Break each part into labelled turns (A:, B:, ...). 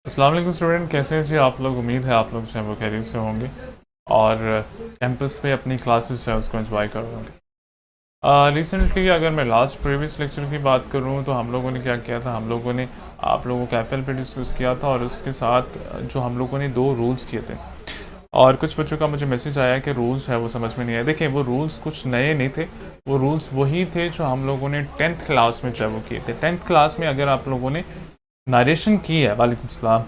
A: अस्सलाम वालेकुम स्टूडेंट, कैसे हैं जी आप लोग। उम्मीद है आप लोग जो है वो खैरियत से होंगे और कैंपस पे अपनी क्लासेस जो है उसको एंजॉय कर रहे होंगे। रिसेंटली अगर मैं लास्ट प्रीवियस लेक्चर की बात करूँ तो हम लोगों ने क्या किया था, हम लोगों ने आप लोगों को कैफेल पे डिस्कस किया था और उसके साथ जो हम लोगों ने 2 रूल्स किए थे और कुछ बच्चों का मुझे मैसेज आया कि रूल्स है वो समझ में नहीं आया। देखिए, वो रूल्स कुछ नए नहीं थे, वो रूल्स वही थे जो हम लोगों ने 10th क्लास में जो है वो किए थे। 10th क्लास में अगर आप लोगों ने नरेशन की है, वालेकुम सलाम,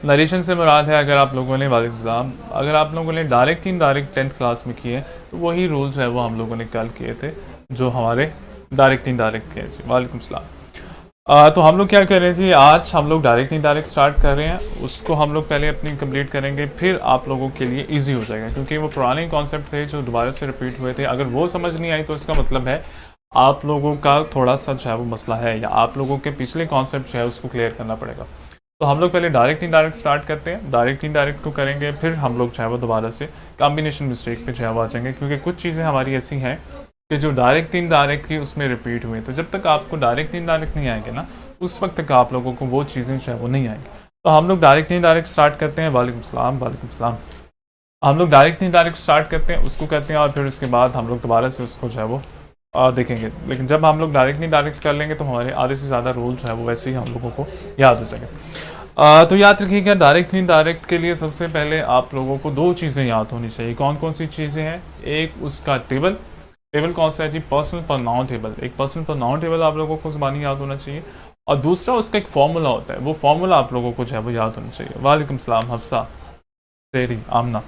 A: नरेशन से मुराद है अगर आप लोगों ने, वालेकुम सलाम, अगर आप लोगों ने डायरेक्ट इनडायरेक्ट 10th क्लास में किए तो वही रूल्स है वो हम लोगों ने कल किए थे जो हमारे डायरेक्ट इनडायरेक्ट थे जी। वालेकुम सलाम। तो हम लोग क्या कर रहे हैं जी, आज हम लोग डायरेक्ट इनडायरेक्ट स्टार्ट कर रहे हैं। उसको हम लोग पहले अपनी कंप्लीट करेंगे, फिर आप लोगों के लिए इजी हो जाएगा क्योंकि वो पुराने कॉन्सेप्ट थे जो दोबारा से रिपीट हुए थे। अगर वो समझ नहीं आई तो इसका मतलब है आप लोगों का थोड़ा सा जो है वो मसला है या आप लोगों के पिछले कॉन्सेप्ट जो है उसको क्लियर करना पड़ेगा। तो हम लोग पहले डायरेक्ट इनडायरेक्ट स्टार्ट करते हैं, डायरेक्ट इनडायरेक्ट को करेंगे, फिर हम लोग जो है वो दोबारा से कॉम्बिनेशन मिस्टेक पे जो है वो आ जाएंगे क्योंकि कुछ चीज़ें हमारी ऐसी हैं कि जो डायरेक्ट इनडायरेक्ट की उसमें रिपीट हुए। तो जब तक आपको डायरेक्ट इनडायरेक्ट नहीं आएंगे ना, उस वक्त तक आप लोगों को वो चीज़ें जो है वो नहीं आएंगी। तो हम लोग डायरेक्ट इनडायरेक्ट स्टार्ट करते हैं। वालेकुम सलाम, वालेकुम सलाम। हम लोग डायरेक्ट इनडायरेक्ट स्टार्ट करते हैं, उसको कहते हैं, और फिर उसके बाद हम लोग दोबारा से उसको जो है वो देखेंगे। लेकिन जब हम लोग डायरेक्ट इनडायरेक्ट कर लेंगे तो हमारे आधे से ज़्यादा रूल जो है वो वैसे ही हम लोगों को याद हो जाएंगे। तो याद रखिएगा, डायरेक्ट इनडायरेक्ट के लिए सबसे पहले आप लोगों को 2 चीज़ें याद होनी चाहिए। कौन कौन सी चीज़ें हैं? एक उसका टेबल। टेबल कौन सा है जी? Personal pronoun table. एक पर्सनल प्रोनाउन टेबल आप लोगों को ज़बानी याद होना चाहिए और दूसरा उसका एक फार्मूला होता है, वो फार्मूला आप लोगों को जो है वो याद होना चाहिए। वालेकुम सलाम हफ्सा, तेरी आमना।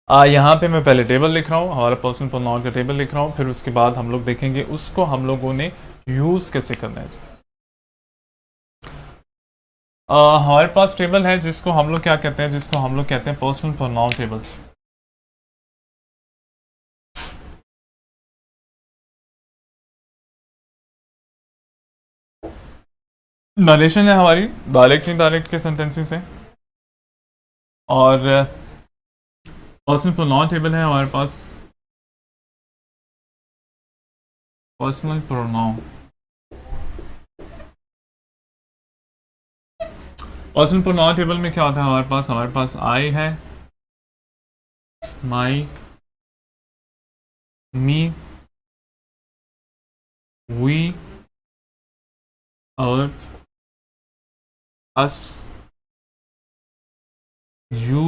A: यहाँ पे मैं पहले टेबल लिख रहा हूँ, हमारा पर्सनल प्रोनाउन का टेबल लिख रहा हूँ, फिर उसके बाद हम लोग देखेंगे उसको हम लोगों ने यूज़ कैसे करना है। हमारे पास टेबल है जिसको हम लोग क्या कहते हैं, जिसको हम लोग कहते हैं पर्सनल प्रोनाउन टेबल। नरेशन है हमारी डायरेक्ट इनडायरेक्ट के सेंटेंसेस हैं और पर्सनल प्रोनाउन टेबल है हमारे पास। Personal pronoun, personal pronoun table में क्या होता है हमारे पास आई है, माई, मी, वी, और अस, यू,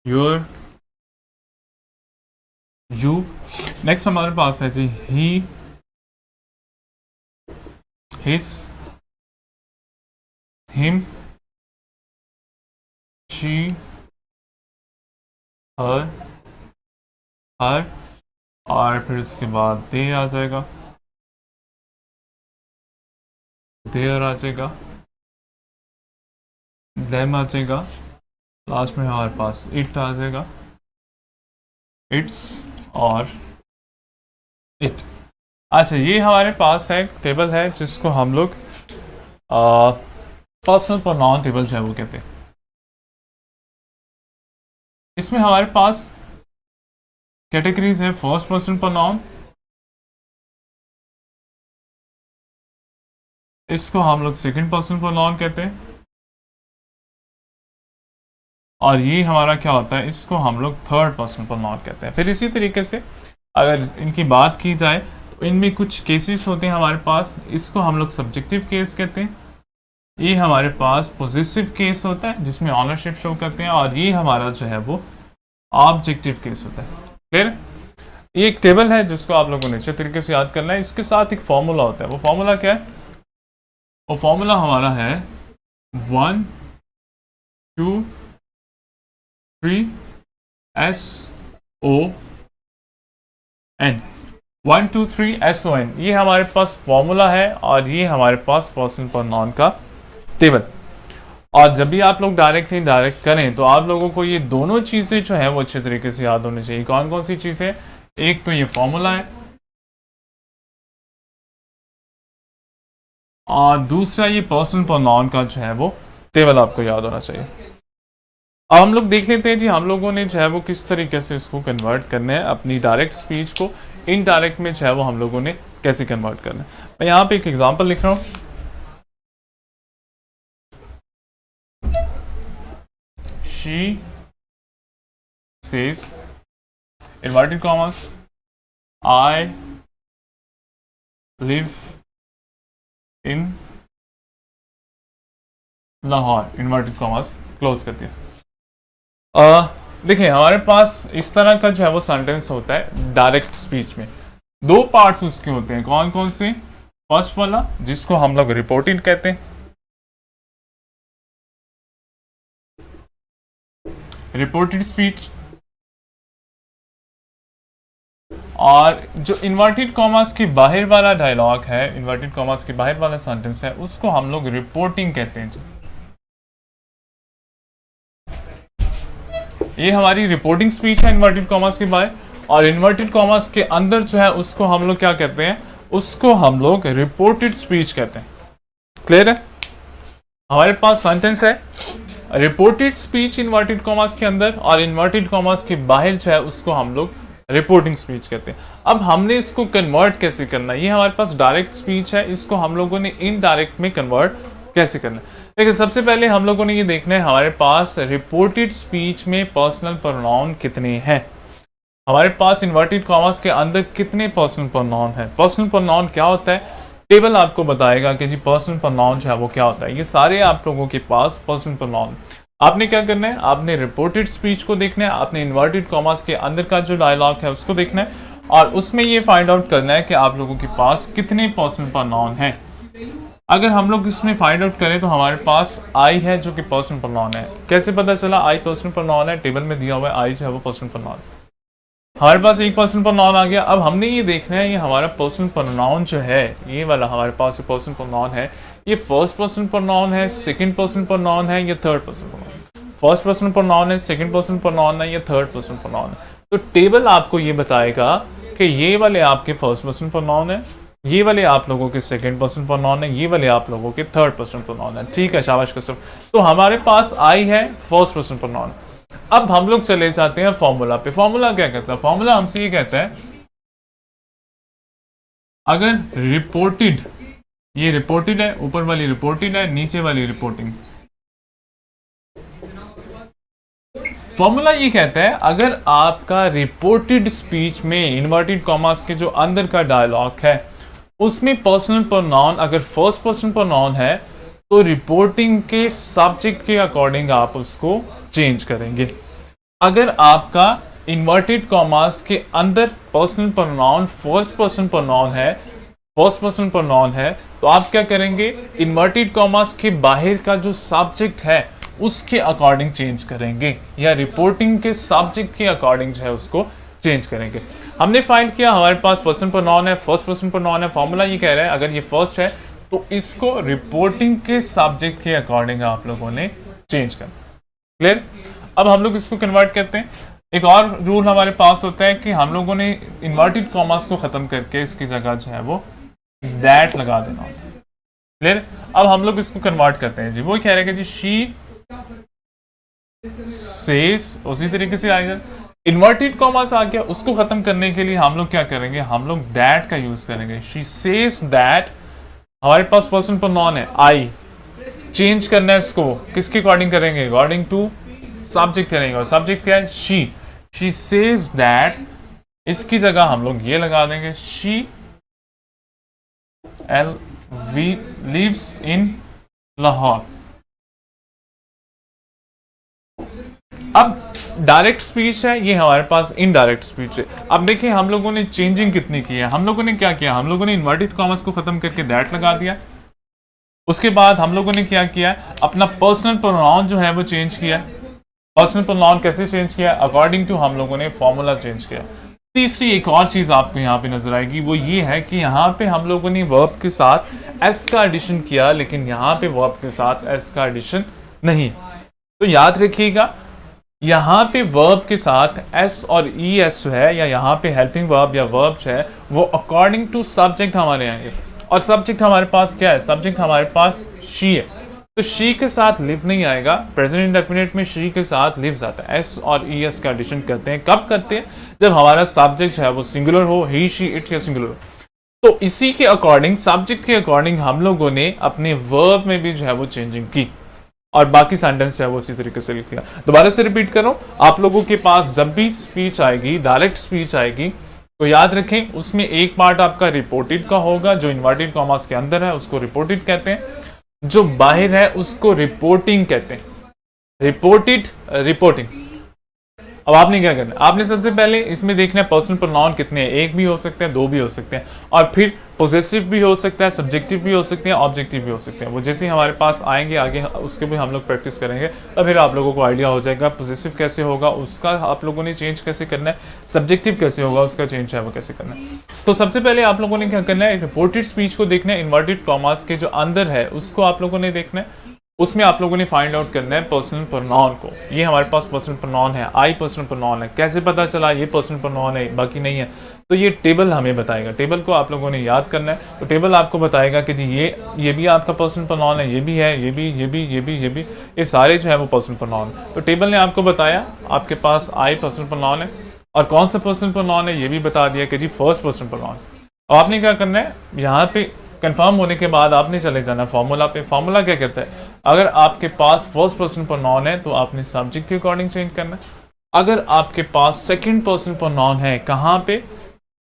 A: योर, यू। नेक्स्ट हमारे पास है जी ही, हिज, हिम, शी, हर, हर, और फिर उसके बाद दे आ जाएगा, देयर आ जाएगा, देम आ जाएगा, लास्ट में हमारे पास इट आ जाएगा, इट्स और इट। अच्छा, ये हमारे पास है टेबल है जिसको हम लोग पर्सनल प्रोनाउन टेबल जो है वो कहते हैं। इसमें हमारे पास कैटेगरीज है। फर्स्ट पर्सन प्रोनाउन, इसको हम लोग सेकंड पर्सन प्रोनाउन कहते हैं, और ये हमारा क्या होता है, इसको हम लोग थर्ड पर्सन प्रोनाउन कहते हैं। फिर इसी तरीके से अगर इनकी बात की जाए तो इनमें कुछ केसेस होते हैं हमारे पास, इसको हम लोग सब्जेक्टिव केस कहते हैं। ये हमारे पास पॉजिटिव केस होता है जिसमें ऑनरशिप शो करते हैं, और ये हमारा जो है वो ऑब्जेक्टिव केस होता है। क्लियर? ये एक टेबल है जिसको आप लोगों ने अच्छे तरीके से याद करना है। इसके साथ एक फॉर्मूला होता है। वो फॉर्मूला क्या है? वो फॉर्मूला हमारा है 1 2 3 SON। 1 2 3 SON, ये हमारे पास फॉर्मूला है और ये हमारे पास पर्सनल प्रोनाउन का टेबल। और जब भी आप लोग डायरेक्ट इनडायरेक्ट करें तो आप लोगों को ये दोनों चीज़ें जो है वो अच्छे तरीके से याद होनी चाहिए। कौन कौन सी चीज़ें? एक तो ये फॉर्मूला है और दूसरा ये पर्सनल प्रोनाउन का जो है वो टेबल आपको याद होना चाहिए। अब हम लोग देख लेते हैं जी, हम लोगों ने जो है वो किस तरीके से इसको कन्वर्ट करना है, अपनी डायरेक्ट स्पीच को इनडायरेक्ट में जो है वो हम लोगों ने कैसे कन्वर्ट करना है। मैं यहाँ पे एक एग्जांपल लिख रहा हूँ। She says inverted commas I live in Lahore, inverted commas close कर दिया। देखिए हमारे पास इस तरह का जो है वो सेंटेंस होता है डायरेक्ट स्पीच में। दो पार्ट्स उसके होते हैं, कौन कौन से? फर्स्ट वाला जिसको हम लोग रिपोर्टेड कहते हैं, रिपोर्टेड स्पीच, और जो इन्वर्टेड कॉमर्स के बाहर वाला डायलॉग है, इन्वर्टेड कॉमर्स के बाहर वाला सेंटेंस है, उसको हम लोग रिपोर्टिंग कहते हैं जी। ये हमारी रिपोर्टिंग स्पीच है इन्वर्टेड कॉमर्स के बाहर, और इन्वर्टेड कॉमर्स के अंदर जो है उसको हम लोग क्या कहते हैं? उसको हम लोग रिपोर्टेड स्पीच कहते हैं। क्लियर है? हमारे पास सेंटेंस है रिपोर्टेड स्पीच इन्वर्टेड कॉमर्स के अंदर, और इन्वर्टेड कॉमर्स के बाहर जो है उसको हम लोग रिपोर्टिंग स्पीच कहते हैं। अब हमने इसको कन्वर्ट कैसे करना है? ये हमारे पास डायरेक्ट स्पीच है, इसको हम लोगों ने इनडायरेक्ट में कन्वर्ट कैसे करना है? देखिए सबसे पहले हम लोगों ने ये देखना है हमारे पास रिपोर्टेड स्पीच में पर्सनल प्रोनाउन कितने हैं। हमारे पास इन्वर्टेड कॉमर्स के अंदर कितने पर्सनल प्रोनाउन हैं। पर्सनल प्रोनाउन क्या होता है? टेबल आपको बताएगा कि जी पर्सनल प्रोनाउन जो है वो क्या होता है। ये सारे आप लोगों के पास पर्सनल प्रोनाउन। आपने क्या करना है? आपने रिपोर्टेड स्पीच को देखना है, आपने इन्वर्टेड कॉमर्स के अंदर का जो डायलॉग है उसको देखना है, और उसमें ये फाइंड आउट करना है कि आप लोगों के पास कितने पर्सनल प्रोनाउन हैं। अगर हम लोग इसमें फाइंड आउट करें तो हमारे पास आई है जो कि पर्सनल प्रोनाउन है। कैसे पता चला आई पर्सनल प्रोनाउन है? टेबल में दिया हुआ है आई जो है वो पर्सनल प्रोनाउन। हमारे पास एक पर्सनल प्रोनाउन आ गया। अब हमने ये देखना है ये हमारा पर्सनल प्रोनाउन जो है, ये वाला हमारे पास पर्सनल प्रोनाउन है, ये फर्स्ट पर्सन प्रोनाउन है, सेकंड पर्सन प्रोनाउन है, या third person pronoun. First person pronoun है, सेकंड पर्सन प्रोनाउन है, या थर्ड पर्सन प्रोनाउन है। तो टेबल आपको ये बताएगा कि ये वाले आपके फर्स्ट पर्सन प्रोनाउन है, ये वाले आप लोगों के सेकंड पर्सन प्रोनाउन है, ये वाले आप लोगों के थर्ड पर्सन प्रोनाउन है। ठीक है, शाबाश कसम। तो हमारे पास आई है फर्स्ट पर्सन प्रोनाउन। अब हम लोग चले जाते हैं फॉर्मूला पे। फॉर्मूला क्या कहता है? फॉर्मूला हमसे ये कहता है अगर रिपोर्टेड, ये रिपोर्टेड है, ऊपर वाली रिपोर्टेड है, नीचे वाली रिपोर्टिंग। फॉर्मूला ये कहता है अगर आपका रिपोर्टेड स्पीच में इन्वर्टेड कॉमर्स के जो अंदर का डायलॉग है उसमें पर्सनल प्रोनाउन अगर फर्स्ट पर्सन प्रोनाउन है तो रिपोर्टिंग के सब्जेक्ट के अकॉर्डिंग आप उसको चेंज करेंगे। अगर आपका इन्वर्टेड कॉमर्स के अंदर personal pronoun first person pronoun है, फर्स्ट पर्सन प्रोनाउन है, तो आप क्या करेंगे? इन्वर्टेड कॉमर्स के बाहर का जो सब्जेक्ट है उसके अकॉर्डिंग चेंज करेंगे, या रिपोर्टिंग के सब्जेक्ट के अकॉर्डिंग जो है उसको चेंज करेंगे। हमने फाइंड किया हमारे पास पर्सन प्रोनाउन है, फर्स्ट पर्सन प्रोनाउन है। फॉर्मूला ये कह रहा है अगर ये फर्स्ट है तो इसको रिपोर्टिंग के सब्जेक्ट के अकॉर्डिंग आप लोगों ने चेंज करना। क्लियर? अब हम लोग इसको कन्वर्ट करते हैं। एक और रूल हमारे पास होता है कि हम लोगों ने इन्वर्टेड कॉमर्स को खत्म करके इसकी जगह जो है वो दैट लगा देना होता है। क्लियर? अब हम लोग इसको कन्वर्ट करते हैं जी। वो कह रहे हैं कि जी शी सेज, उसी तरीके से आएगा। इन्वर्टेड कॉमर्स आ गया, उसको खत्म करने के लिए हम लोग क्या करेंगे? हम लोग दैट का यूज करेंगे। शी सेज दैट, हमारे पास पर्सन प्रोनाउन है आई, चेंज करना है इसको, किसके अकॉर्डिंग करेंगे? अकॉर्डिंग टू सब्जेक्ट करेंगे, और सब्जेक्ट क्या है? शी। शी सेज दैट, इसकी जगह हम लोग ये लगा देंगे शी लिव्स इन लाहौर। अब डायरेक्ट स्पीच है, ये हमारे पास इनडायरेक्ट स्पीच है। अब देखिए हम लोगों ने चेंजिंग कितनी की है। हम लोगों ने क्या किया? हम लोगों ने इन्वर्टेड कॉमर्स को खत्म करके दैट लगा दिया। उसके बाद हम लोगों ने क्या किया? अपना पर्सनल प्रोनाउन जो है वो चेंज किया। पर्सनल प्रोनाउन कैसे चेंज किया? अकॉर्डिंग टू हम लोगों ने फॉर्मूला चेंज किया। तीसरी एक और चीज आपको यहाँ पे नजर आएगी, वो ये है कि यहाँ पे हम लोगों ने वर्ब के साथ एस का एडिशन किया, लेकिन यहाँ पे वर्ब के साथ एस का एडिशन नहीं। तो याद रखिएगा यहाँ पे वर्ब के साथ एस और ई एस जो है, या यहाँ पे हेल्पिंग वर्ब या वर्ब जो है वो अकॉर्डिंग टू सब्जेक्ट हमारे आएंगे। और सब्जेक्ट हमारे पास क्या है? सब्जेक्ट हमारे पास शी है, तो शी के साथ लिव नहीं आएगा। प्रेजेंट इंडेफिनिट में शी के साथ लिव्स आता है। एस और ई एस का एडिशन करते हैं। कब करते हैं? जब हमारा सब्जेक्ट जो है वो सिंगुलर हो, ही शी इट या सिंगुलर हो। तो इसी के अकॉर्डिंग, सब्जेक्ट के अकॉर्डिंग हम लोगों ने अपने वर्ब में भी जो है वो चेंजिंग की। और बाकी सेंटेंस जो है वो उसी तरीके से लिख दिया। दोबारा से रिपीट करो, आप लोगों के पास जब भी स्पीच आएगी, डायरेक्ट स्पीच आएगी, तो याद रखें उसमें एक पार्ट आपका रिपोर्टेड का होगा, जो इन्वर्टेड कॉमास के अंदर है उसको रिपोर्टेड कहते हैं, जो बाहर है उसको रिपोर्टिंग कहते हैं। Reported, reporting. अब आपने क्या करना है, आपने सबसे पहले इसमें देखना है पर्सनल प्रोनाउन कितने हैं, एक भी हो सकते हैं, दो भी हो सकते हैं, और फिर पोजेसिव भी हो सकता है, सब्जेक्टिव भी हो सकते हैं, ऑब्जेक्टिव भी हो सकते हैं। वो जैसे ही हमारे पास आएंगे आगे उसके भी हम लोग प्रैक्टिस करेंगे, तब फिर आप लोगों को आइडिया हो जाएगा पोजेसिव कैसे होगा उसका आप लोगों ने चेंज कैसे करना है, सब्जेक्टिव कैसे होगा उसका चेंज है वो कैसे करना है। तो सबसे पहले आप लोगों ने क्या करना है, रिपोर्टेड स्पीच को देखना है, इन्वर्टेड कॉमास के जो अंदर है उसको आप लोगों ने देखना है, उसमें आप लोगों ने फाइंड आउट करना है पर्सनल प्रोनाउन को। ये हमारे पास पर्सनल प्रोनाउन है, आई पर्सनल प्रोनाउन है, कैसे पता चला ये पर्सनल प्रोनाउन है बाकी नहीं है, तो ये टेबल हमें बताएगा, टेबल को आप लोगों ने याद करना है। तो टेबल आपको बताएगा कि जी ये भी आपका पर्सनल प्रोनाउन है, ये भी है, ये भी, ये भी, ये भी, ये भी, ये सारे जो है वो पर्सनल प्रोनाउन। तो टेबल ने आपको बताया आपके पास आई पर्सनल प्रोनाउन है, और कौन सा पर्सनल प्रोनाउन है ये भी बता दिया कि जी फर्स्ट पर्सन प्रोनाउन। अब आपने क्या करना है, यहाँ पे कंफर्म होने के बाद आपने चले जाना फॉर्मूला पे। फॉर्मूला क्या कहता है, अगर आपके पास फर्स्ट पर्सन प्रोनाउन है तो आपने सब्जेक्ट के अकॉर्डिंग चेंज करना है। अगर आपके पास सेकंड पर्सन प्रोनाउन है, कहाँ पे,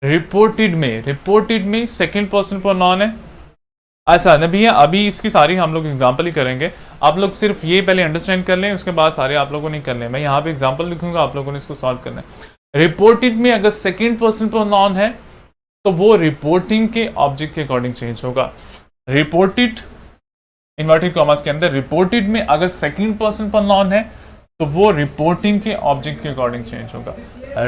A: रिपोर्टेड में, रिपोर्टेड में सेकंड पर्सन प्रोनाउन है, ऐसा नहीं है। अभी इसकी सारी हम लोग एग्जांपल ही करेंगे, आप लोग सिर्फ ये पहले अंडरस्टैंड कर लें, उसके बाद सारे आप लोगों ने कर लें। मैं यहाँ पे एग्जांपल लिखूंगा, आप लोगों ने इसको सॉल्व करना है। रिपोर्टेड में अगर सेकंड पर्सन प्रोनाउन है तो वो रिपोर्टिंग के ऑब्जेक्ट के अकॉर्डिंग चेंज होगा। रिपोर्टेड इन्वर्टेड कॉमास के अंदर रिपोर्टेड में अगर सेकंड पर्सन प्रोनाउन है तो वो रिपोर्टिंग के ऑब्जेक्ट के अकॉर्डिंग चेंज होगा।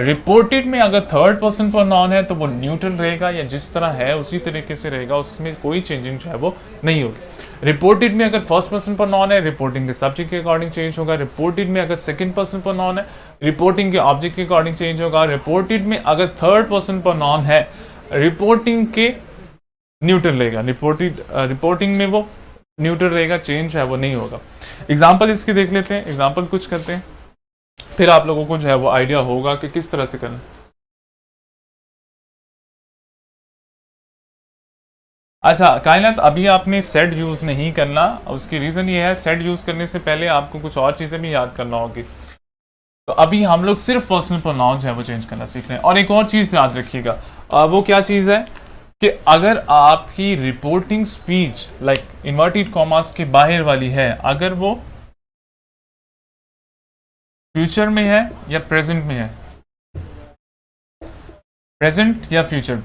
A: रिपोर्टेड में अगर थर्ड पर्सन प्रोनाउन है तो वो न्यूट्रल रहेगा, या जिस तरह है उसी तरीके से रहेगा, उसमें कोई चेंजिंग जो है वो नहीं होगी। रिपोर्टेड में अगर फर्स्ट पर्सन प्रोनाउन है, रिपोर्टिंग के सब्जेक्ट के अकॉर्डिंग चेंज होगा। रिपोर्टेड में अगर सेकंड पर्सन प्रोनाउन है, रिपोर्टिंग के ऑब्जेक्ट के अकॉर्डिंग चेंज होगा। रिपोर्टेड में अगर थर्ड पर्सन प्रोनाउन है, रिपोर्टिंग के न्यूट्रल रहेगा। रिपोर्टिंग में वो न्यूट्रल रहेगा, चेंज है वो नहीं होगा। एग्जाम्पल इसके देख लेते हैं, एग्जाम्पल कुछ करते हैं, फिर आप लोगों को जो है वो आइडिया होगा कि किस तरह से करना। अच्छा कायनात, अभी आपने सेड यूज नहीं करना, उसकी रीजन ये है सेड यूज करने से पहले आपको कुछ और चीजें भी याद करना होगी। तो अभी हम लोग सिर्फ पर्सनल प्रोनाउन जो है वो चेंज करना सीख रहे हैं। और एक और चीज याद रखिएगा, वो क्या चीज है कि अगर आपकी reporting speech like inverted commas के बाहर वाली है, अगर वो फ्यूचर में है या प्रेजेंट में है, प्रेजेंट या फ्यूचर,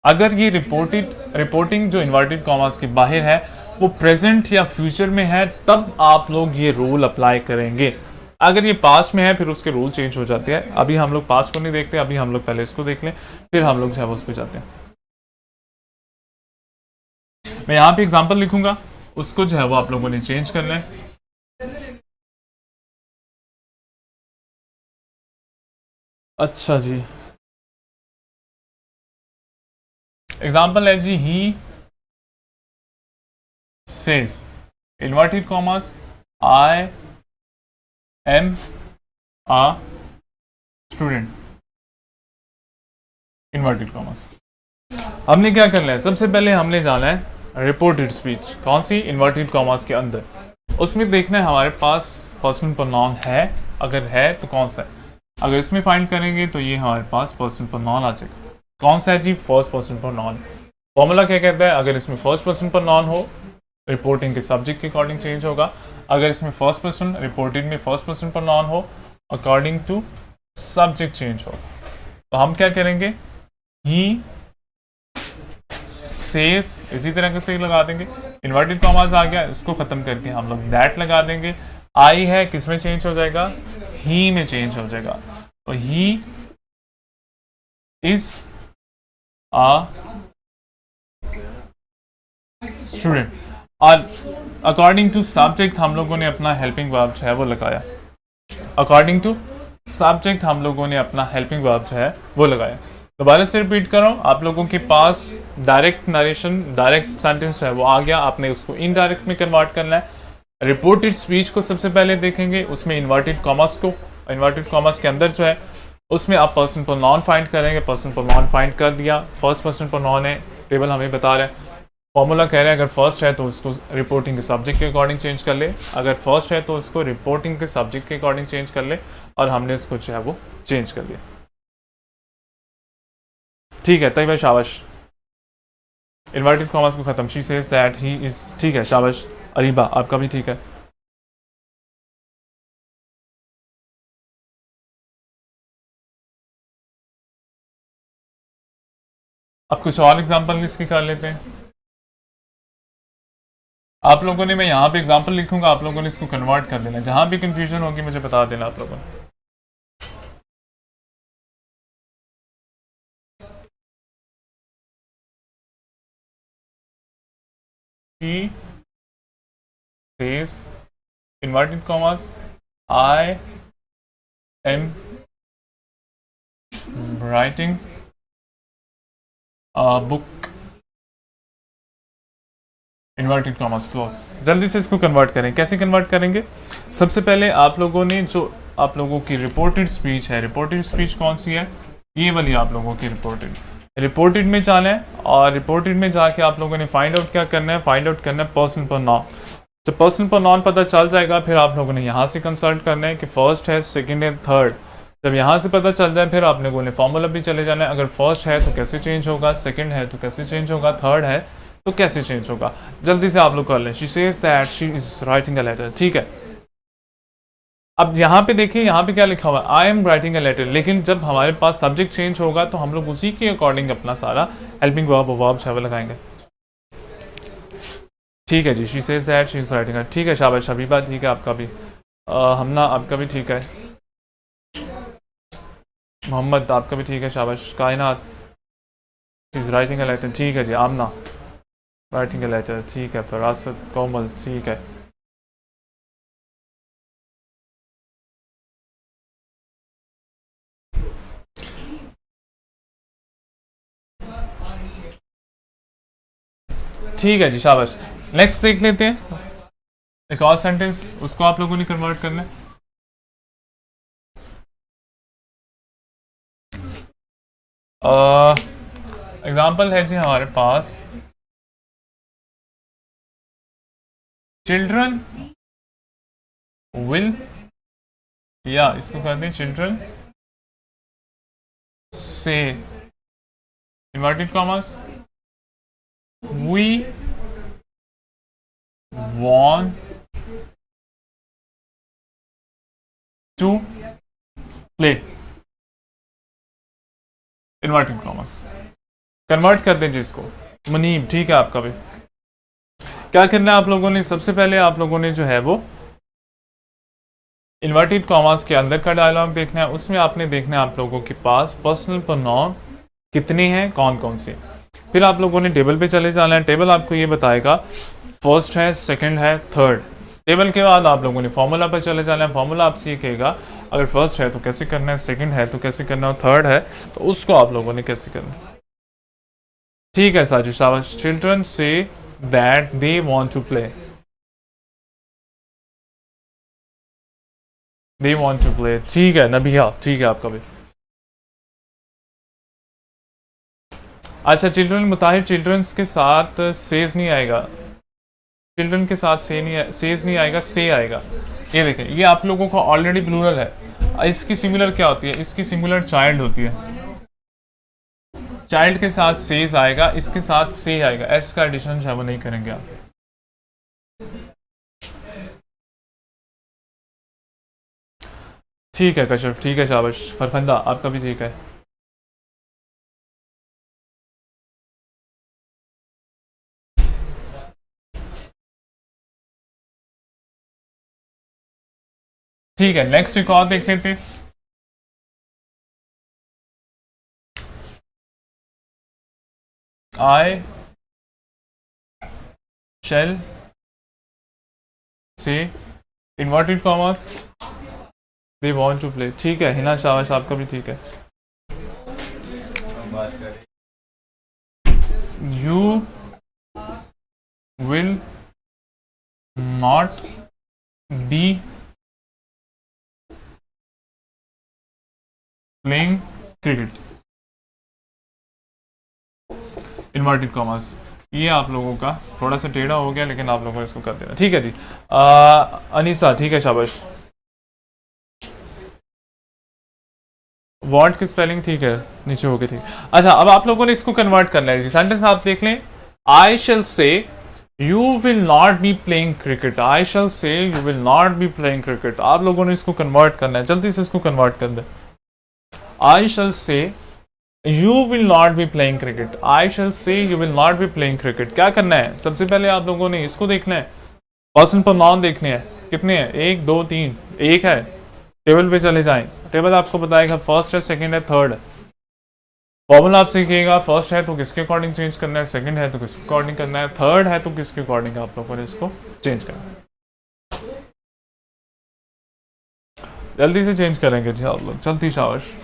A: अगर ये रिपोर्टिंग जो इन्वर्टेड कॉमास के बाहर है वो प्रेजेंट या फ्यूचर में है, तब आप लोग ये रूल अप्लाई करेंगे। अगर ये पास्ट में है फिर उसके रूल चेंज हो जाते हैं। अभी हम लोग पास्ट को नहीं देखते, अभी हम लोग पहले इसको देख लें, फिर हम लोग जो है उस पर जाते हैं। मैं यहाँ पे एग्जांपल लिखूंगा, उसको जो है वो आप लोगों ने चेंज करना है। अच्छा जी, एग्जांपल है जी, he says inverted commas I am a student, inverted commas. हमने क्या करना है, सबसे पहले हमने जाना है रिपोर्टेड स्पीच, कौन सी, इन्वर्टेड कॉमर्स के अंदर। उसमें देखना है हमारे पास पर्सनल प्रोनाउन है, अगर है तो कौन सा है। अगर इसमें फाइंड करेंगे तो ये हमारे पास पर्सनल प्रोनाउन आ जाएगा। कौन सा है जी, फर्स्ट पर्सन प्रोनाउन। फॉर्मूला क्या कहता है, अगर इसमें फर्स्ट पर्सन प्रोनाउन हो रिपोर्टिंग के सब्जेक्ट के अकॉर्डिंग चेंज होगा। अगर इसमें फर्स्ट पर्सन रिपोर्टेड में फर्स्ट पर्सन प्रोनाउन हो अकॉर्डिंग टू सब्जेक्ट चेंज हो। तो हम क्या करेंगे, ही सेज इसी तरह से लगा देंगे। इन्वर्टेड कॉमास आ गया, इसको खत्म करके हम लोग दैट लगा देंगे। आई है किस में चेंज हो जाएगा, ही में चेंज हो जाएगा। तो ही इज अ स्टूडेंट। और अकॉर्डिंग टू सब्जेक्ट हम लोगों ने अपना हेल्पिंग वर्ब जो है वो लगाया। अकॉर्डिंग टू सब्जेक्ट हम लोगों ने अपना हेल्पिंग वर्ब जो है वो लगाया। दोबारा से रिपीट करो, आप लोगों के पास डायरेक्ट नरेशन, डायरेक्ट सेंटेंस है वो आ गया, आपने उसको इनडायरेक्ट में कन्वर्ट करना है। रिपोर्टेड स्पीच को सबसे पहले देखेंगे, उसमें इन्वर्टेड कॉमर्स को, इन्वर्टेड कॉमर्स के अंदर जो है उसमें आप पर्सन प्रोनाउन फाइंड करेंगे। पर्सन प्रोनाउन फाइंड कर दिया, फर्स्ट पर्सन प्रोनाउन है, टेबल हमें बता रहा है। फॉर्मूला कह रहे हैं अगर फर्स्ट है तो उसको रिपोर्टिंग के सब्जेक्ट के अकॉर्डिंग चेंज कर ले, अगर फर्स्ट है तो उसको रिपोर्टिंग के सब्जेक्ट के अकॉर्डिंग चेंज कर ले, और हमने उसको जो है वो चेंज कर लिया। ठीक है तय भाई, शाबाश। इन्वर्टेड कॉमर्स को खत्म, she says that he is, ठीक है शाबाश। अरीबा आपका भी ठीक है। अब कुछ और एग्जांपल इसकी कर लेते हैं। आप लोगों ने, मैं यहाँ पे एग्जांपल लिखूंगा, आप लोगों ने इसको कन्वर्ट कर देना, जहां भी कंफ्यूजन होगी मुझे बता देना आप लोगों ने। He says inverted commas I am writing a book inverted commas close. जल्दी से इसको कन्वर्ट करें। कैसे कन्वर्ट करेंगे? सबसे पहले आप लोगों ने जो आप लोगों की रिपोर्टेड स्पीच है, रिपोर्टेड स्पीच कौन सी है? ये वाली आप लोगों की रिपोर्टेड में जाना है, और रिपोर्टेड में जाके आप लोगों ने फाइंड आउट क्या करना है? फाइंड आउट करना है पर्सन पर नॉन। जब पर्सन पर नॉन पता चल जाएगा, फिर आप लोगों ने यहाँ से कंसल्ट करना है कि फर्स्ट है, सेकंड है, थर्ड। जब यहाँ से पता चल जाए, फिर आप लोगों ने फॉर्मूला भी चले जाना है। अगर फर्स्ट है तो कैसे चेंज होगा, सेकंड है तो कैसे चेंज होगा, थर्ड है तो कैसे चेंज होगा। जल्दी से आप लोग कर लें। She says that she is writing a letter. ठीक है, अब यहाँ पे देखिए, यहाँ पे क्या लिखा हुआ है? I am writing a letter. लेकिन जब हमारे पास सब्जेक्ट चेंज होगा तो हम लोग उसी के अकॉर्डिंग अपना सारा हेल्पिंग वर्ब वर्ब लगाएंगे। ठीक है जी, she says that she is writing. ठीक है शाबाश हबीबा, ठीक है आपका भी। हमना आपका भी ठीक है। मोहम्मद आपका भी ठीक है, शाबाश। Kainat she is writing a letter. ठीक है जी। आमना राइटिंग अ लेटर, ठीक है। फरासत, कोमल, ठीक है। ठीक है जी, शाबाश। नेक्स्ट देख लेते हैं एक और सेंटेंस, उसको आप लोगों ने कन्वर्ट करना है। एग्जाम्पल है जी हमारे पास, चिल्ड्रन विल, या इसको कहते हैं children say inverted commas we want to play inverted commas. Convert कर दें जिसको। मुनीब, ठीक है आपका भी। क्या करना है आप लोगों ने? सबसे पहले आप लोगों ने जो है वो इन्वर्टेड कॉमर्स के अंदर का डायलॉग देखना है। उसमें आपने देखना है आप लोगों के पास पर्सनल प्रोनाउन कितने हैं, कौन कौन से। फिर आप लोगों ने टेबल पे चले जाना है। टेबल आपको ये बताएगा फर्स्ट है, सेकंड है, थर्ड। टेबल के बाद आप लोगों ने फॉर्मूला पर चले जाना है। फॉर्मूला आपसे ये कहेगा अगर फर्स्ट है तो कैसे करना है, सेकंड है तो कैसे करना है, थर्ड है तो उसको आप लोगों ने कैसे करना है। ठीक है साजिद, शाबाश। Children say that they want to play, they want to play. ठीक है नबिया, ठीक है आपका भी। अच्छा, चिल्ड्रन मुताहिर, चिल्ड्रंस के साथ सेज नहीं आएगा। चिल्ड्रन के साथ सेज नहीं आएगा, से आएगा। ये देखें, ये आप लोगों को ऑलरेडी प्लूरल है। इसकी सिमिलर क्या होती है? इसकी सिमिलर चाइल्ड होती है। चाइल्ड के साथ सेज आएगा, इसके साथ से आएगा। एस का एडिशन जो है वो नहीं करेंगे आप। ठीक है कश्यप, ठीक है शाबाश। फरफंदा आपका भी ठीक है। ठीक है, नेक्स्ट एक और देख लेते हैं। I shall say inverted commas they want to play. ठीक है हिना, शाबाश आपका भी ठीक है। You will not be playing cricket inverted commas. ये आप लोगों का थोड़ा सा टेढ़ा हो गया, लेकिन आप लोगों को इसको कर देना, ठीक है जी। अनीसा, ठीक है, शाबाश। वॉट की स्पेलिंग ठीक है, नीचे होगी, ठीक। अच्छा, अब आप लोगों ने इसको कन्वर्ट करना है जी। सेंटेंस आप देख लें, I shall say you will not be playing cricket. I shall say you will not be playing cricket. आप लोगों ने इसको कन्वर्ट करना है, जल्दी से इसको कन्वर्ट कर दें। I shall say you will not be playing cricket. I shall say you will not be playing cricket. क्या करना है, सबसे पहले आप लोगों ने इसको देखना है, पर्सन प्रोनाउन देखने हैं। कितने हैं, 1 2 3, एक है। टेबल पे चले जाएं, टेबल आपको बताएगा फर्स्ट है, सेकंड है, थर्ड है। फॉर्मूला आप सीखिएगा, फर्स्ट है तो किसके अकॉर्डिंग चेंज करना है, सेकंड है तो किसके अकॉर्डिंग करना है, थर्ड है तो किसके अकॉर्डिंग आप लोगों ने इसको चेंज करना है। जल्दी से चेंज करेंगे जी आप लोग, जल्दी, शाबाश।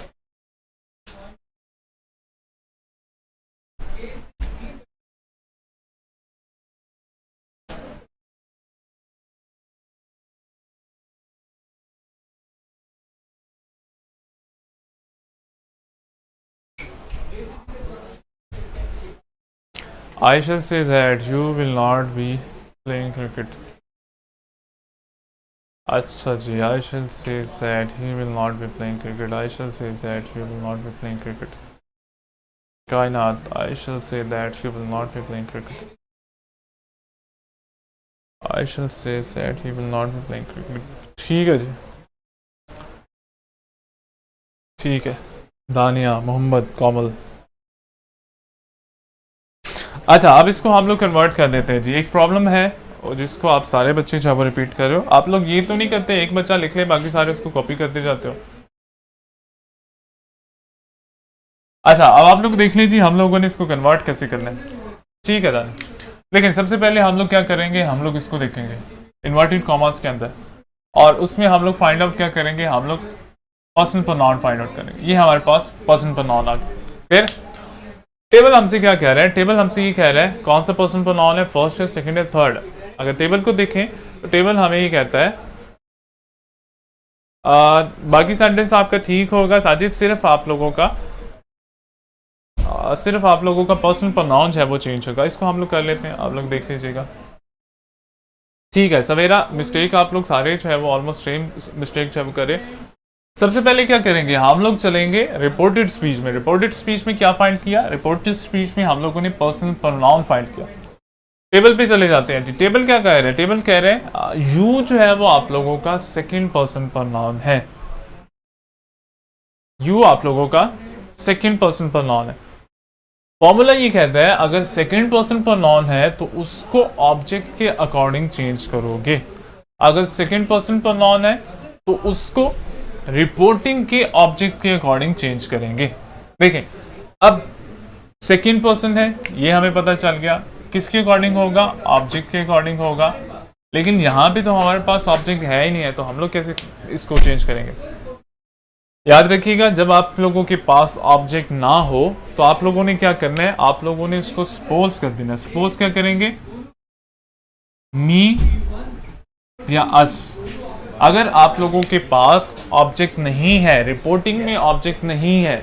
A: I shall say that you will not be playing cricket. अच्छा जी, I shall say that he will not be playing cricket. I shall say that you will not be playing cricket. कायनात, I shall say that you will not be playing cricket. I shall say that he will not be playing cricket. ठीक है जी, ठीक है। दानिया, मोहम्मद, कोमल। अच्छा, अब इसको हम लोग कन्वर्ट कर देते हैं जी। एक प्रॉब्लम है और जिसको आप सारे बच्चे जो वो रिपीट कर रहे हो। आप लोग ये तो नहीं करते एक बच्चा लिख ले बाकी सारे उसको कॉपी करते जाते हो। अच्छा, अब आप लोग देख लीजिए हम लोगों ने इसको कन्वर्ट कैसे करना है, ठीक है दानी। लेकिन सबसे पहले हम लोग क्या करेंगे, हम लोग इसको देखेंगे इन्वर्टेड कॉमर्स के अंदर, और उसमें हम लोग फाइंड आउट क्या करेंगे, हम लोग पर्सन प्रोनाउन फाइंड आउट करेंगे। ये हमारे पास पर्सन प्रोनाउन आ गया। फिर टेबल हमसे क्या कह रहा है, टेबल हमसे ये कह रहा है कौन सा पर्सन प्रोनाउन है, फर्स्ट है, सेकंड है, थर्ड। अगर टेबल को देखें तो टेबल हमें ये कहता है बाकी सेंटेंस आपका ठीक होगा साजिद, सिर्फ आप लोगों का पर्सनल प्रोनाउन है वो चेंज होगा। इसको हम लोग कर लेते हैं, आप लोग देख लीजिएगा, ठीक है। सवेरा, मिस्टेक आप लोग सारे जो है वो ऑलमोस्ट सेम मिस्टेक जो है वो करें। सबसे पहले क्या करेंगे, हम लोग चलेंगे रिपोर्टेड स्पीच में। रिपोर्टेड स्पीच में क्या फाइंड किया, रिपोर्टेड स्पीच में हम लोगों ने पर्सनल प्रोनाउन फाइंड किया। टेबल पे चले जाते हैं जी। टेबल क्या कह रहे हैं, टेबल कह रहे हैं यू जो है वो आप लोगों का सेकंड पर्सन प्रोनाउन है। यू आप लोगों का सेकंड पर्सन प्रोनाउन है। फॉर्मूला ये कहता है अगर सेकंड पर्सन प्रोनाउन है तो उसको ऑब्जेक्ट के अकॉर्डिंग चेंज करोगे। अगर सेकंड पर्सन प्रोनाउन है तो उसको रिपोर्टिंग के ऑब्जेक्ट के अकॉर्डिंग चेंज करेंगे। देखें, अब सेकंड पर्सन है ये हमें पता चल गया, किसके अकॉर्डिंग होगा, ऑब्जेक्ट के अकॉर्डिंग होगा। लेकिन यहाँ पे तो हमारे पास ऑब्जेक्ट है ही नहीं है, तो हम लोग कैसे इसको चेंज करेंगे। याद रखिएगा, जब आप लोगों के पास ऑब्जेक्ट ना हो तो आप लोगों ने क्या करना है, आप लोगों ने इसको सपोज कर देना। सपोज क्या करेंगे, मी या अस। अगर आप लोगों के पास ऑब्जेक्ट नहीं है, रिपोर्टिंग में ऑब्जेक्ट नहीं है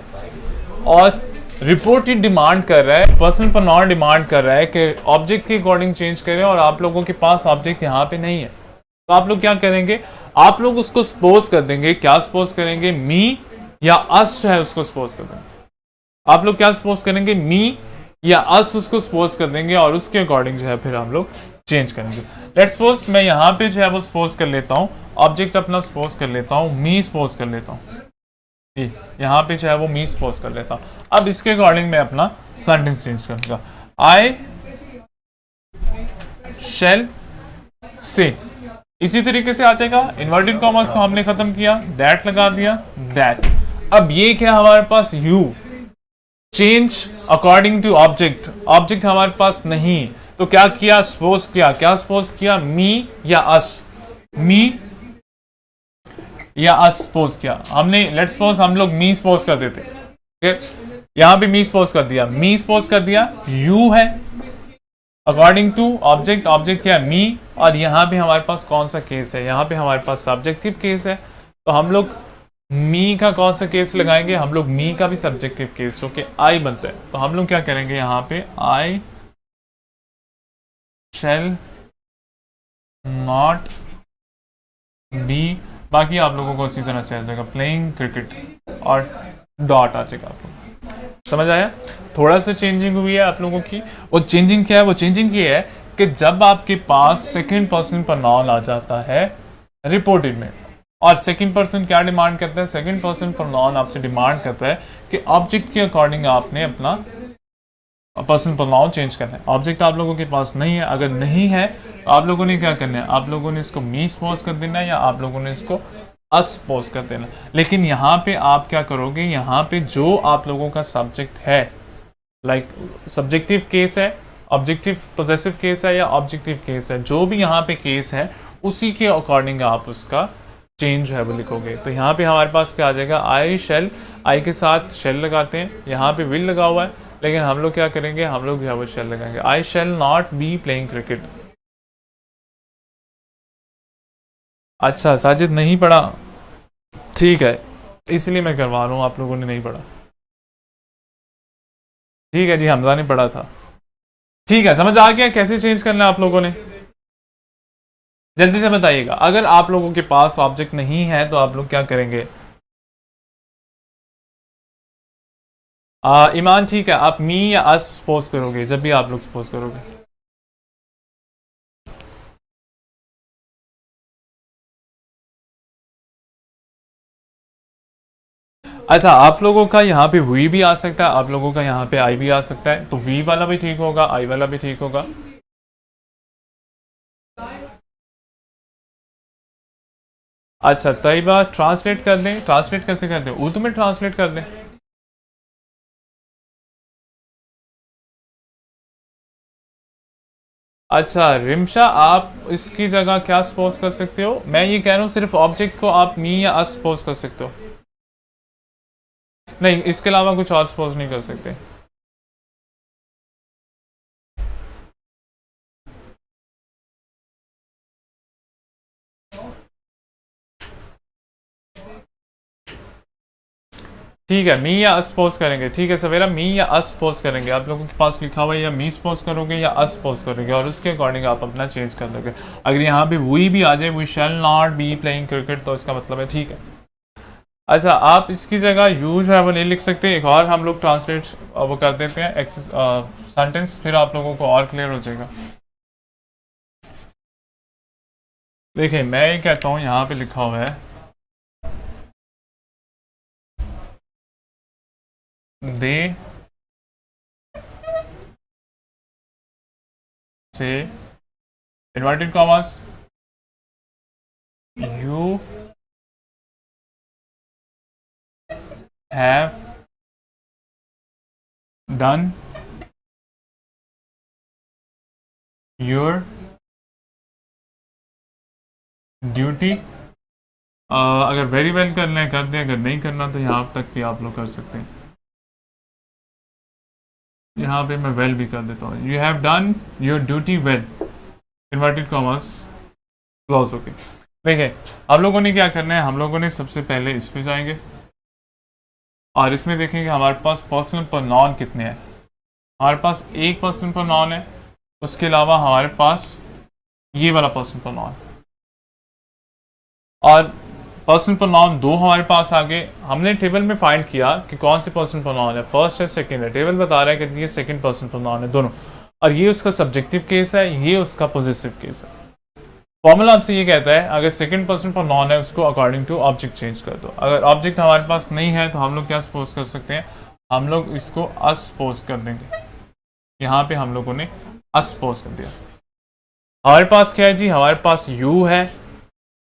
A: और रिपोर्ट ही डिमांड कर रहा है, पर्सन प्रोनाउन डिमांड कर रहा है कि ऑब्जेक्ट के अकॉर्डिंग चेंज करें, और आप लोगों के पास ऑब्जेक्ट यहाँ पे नहीं है, तो आप लोग क्या करेंगे, आप लोग उसको सपोज कर देंगे। क्या सपोज करेंगे, मी या अस जो है उसको सपोज कर देंगे। आप लोग क्या सपोज करेंगे, मी या अस उसको सपोज कर देंगे और उसके अकॉर्डिंग जो है फिर हम लोग चेंज करेंगे। लेट्स सपोज मैं यहाँ पे जो है वो सपोज कर लेता हूँ, ऑब्जेक्ट अपना सपोज कर लेता हूँ, मी सपोज कर लेता हूँ, यहाँ पे जो है वो मी सपोज कर लेता हूँ। अब इसके अकॉर्डिंग मैं अपना सेंटेंस चेंज करूंगा। आई शैल से, इसी तरीके से आ जाएगा। इन्वर्टेड कॉमर्स को हमने खत्म किया, दैट लगा दिया, दैट। अब ये क्या हमारे पास, you change according to object. Object हमारे पास नहीं, तो क्या किया, सपोज किया। क्या सपोज किया, मी या अस। मी या अस सपोज किया हमने। लेट्स सपोज हम लोग मी सपोज कर देते, ठीक है। यहां पे मी सपोज कर दिया, मी सपोज कर दिया, यू है अकॉर्डिंग टू ऑब्जेक्ट। ऑब्जेक्ट क्या है, मी। और यहां पे हमारे पास कौन सा केस है, यहां पे हमारे पास सब्जेक्टिव केस है, तो हम लोग मी का कौन सा केस लगाएंगे, हम लोग मी का भी सब्जेक्टिव केस जो कि आई बनता है। तो हम लोग क्या करेंगे, यहाँ पे आई shall not be, बाकी आप लोगों को इसी तरह से आ जाएगा प्लेइंग क्रिकेट और डॉट आ जाएगा। आप लोग समझ आया? थोड़ा सा चेंजिंग हुई है आप लोगों की। वो चेंजिंग क्या है? वो चेंजिंग ये है कि जब आपके पास सेकंड पर्सन प्रोनाउन आ जाता है रिपोर्टेड में, और सेकंड पर्सन क्या डिमांड करता है? सेकंड पर्सन प्रोनाउन आपसे डिमांड करता है कि ऑब्जेक्ट के अकॉर्डिंग आपने अपना पर्सन प्रोनाउन चेंज करना है। ऑब्जेक्ट आप लोगों के पास नहीं है, अगर नहीं है तो आप लोगों ने क्या करना है? आप लोगों ने इसको मी सपोज कर देना है या आप लोगों ने इसको अस सपोज कर देना। लेकिन यहाँ पे आप क्या करोगे? यहाँ पे जो आप लोगों का सब्जेक्ट है, लाइक सब्जेक्टिव केस है, ऑब्जेक्टिव पोजेसिव केस है या ऑब्जेक्टिव केस है, जो भी यहाँ पे केस है उसी के अकॉर्डिंग आप उसका चेंज है वो लिखोगे। तो यहाँ पे हमारे पास क्या आ जाएगा? आई शेल, आई के साथ शेल लगाते हैं, यहाँ पे विल लगा हुआ है, लेकिन हम लोग क्या करेंगे? हम लोग जो है वो शेल लगाएंगे। I shall not be playing cricket. अच्छा साजिद नहीं पढ़ा, ठीक है, इसलिए मैं करवा रहा हूँ, आप लोगों ने नहीं पढ़ा। ठीक है जी, हमजा ने पढ़ा था। ठीक है, समझ आ गया कैसे चेंज करना है आप लोगों ने? जल्दी से बताइएगा। अगर आप लोगों के पास ऑब्जेक्ट नहीं है तो आप लोग क्या करेंगे? ईमान ठीक है, आप मी या अस सपोज करोगे जब भी आप लोग सपोज करोगे। अच्छा, आप लोगों का यहाँ पे वी भी आ सकता है, आप लोगों का यहाँ पे आई भी आ सकता है, तो वी वाला भी ठीक होगा, आई वाला भी ठीक होगा। अच्छा तयबा, ट्रांसलेट कर दें? ट्रांसलेट कैसे कर दें? उर्दू में ट्रांसलेट कर दें। अच्छा रिमशा, आप इसकी जगह क्या सपोज कर सकते हो? मैं ये कह रहा हूँ सिर्फ ऑब्जेक्ट को आप मी या अस सपोज कर सकते हो, नहीं इसके अलावा कुछ और सपोज नहीं कर सकते। ठीक है, मी या अस सपोज करेंगे। ठीक है सवेरा, मी या अस सपोज करेंगे। आप लोगों के पास लिखा हुआ है या मी सपोज करोगे या अस सपोज करोगे, और उसके अकॉर्डिंग आप अपना चेंज कर दोगे। अगर यहाँ पे वी भी आ जाए, we shall not be playing cricket, तो इसका मतलब है ठीक है। अच्छा, आप इसकी जगह यू जो है वो नहीं लिख सकते। एक और हम लोग ट्रांसलेट वो कर देते हैं सेंटेंस, फिर आप लोगों को और क्लियर हो जाएगा। देखिए मैं ये कहता हूँ, यहाँ पे लिखा हुआ है दे से inverted commas you have done your duty. अगर वेरी वेल करना है कर दें, अगर नहीं करना तो यहाँ तक भी आप लोग कर सकते हैं। यहाँ पे मैं वेल भी कर देता हूँ, you have done your duty well, inverted commas close. Okay, देखिए आप लोगों ने क्या करना है? हम लोगों ने सबसे पहले इस पे जाएंगे और इसमें देखेंगे हमारे पास पर्सनल प्रोनाउन कितने हैं। हमारे पास एक पर्सनल प्रोनाउन है, उसके अलावा हमारे पास ये वाला पर्सनल प्रोनाउन, और पर्सनल प्रोनाउन दो हमारे पास आ गए। हमने टेबल में फाइंड किया कि कौन से पर्सनल प्रोनाउन है, फर्स्ट है सेकंड है। टेबल बता रहा है कि ये सेकंड पर्सन प्रोनाउन है दोनों, और ये उसका सब्जेक्टिव केस है, ये उसका पॉजिटिव केस है। फॉर्मूला आपसे ये कहता है अगर सेकंड पर्सन प्रोनाउन है उसको अकॉर्डिंग टू ऑब्जेक्ट चेंज कर दो। अगर ऑब्जेक्ट हमारे पास नहीं है तो हम लोग क्या सपोज कर सकते हैं? हम लोग इसको असपोज कर देंगे। यहाँ पे हम लोगों ने असपोज कर दिया। हमारे पास क्या है जी? हमारे पास यू है,